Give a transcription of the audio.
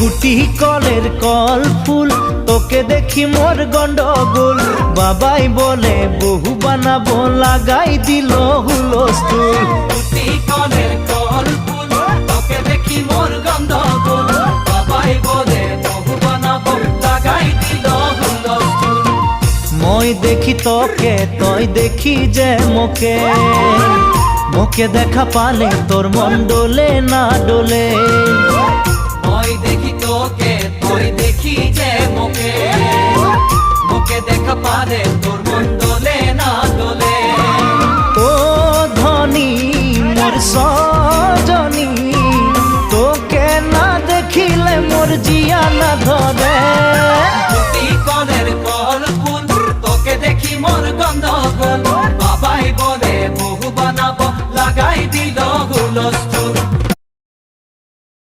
ফুটি কলের কল ফুল, তোকে দেখি মোর গন্ডগোল। বাবাই বলে বহু বানাবো, লাগাই দিল হুলস্থুল। ফুটি কলের কল ফুল, তোকে দেখি মোর গন্ডগোল। বাবাই বলে বহু বানাবো, লাগাই দিল হুলস্থুল। মই দেখি তোকে, তই দেখি যে মোকে, মোকে দেখা পালে তোর মন ডোলে না ডোলে। মই দেখি তোকে, তুই দেখি যে মোকে, মোকে দেখা পারে তোর মন দোলে না দোলে। ও ধনী মোর সব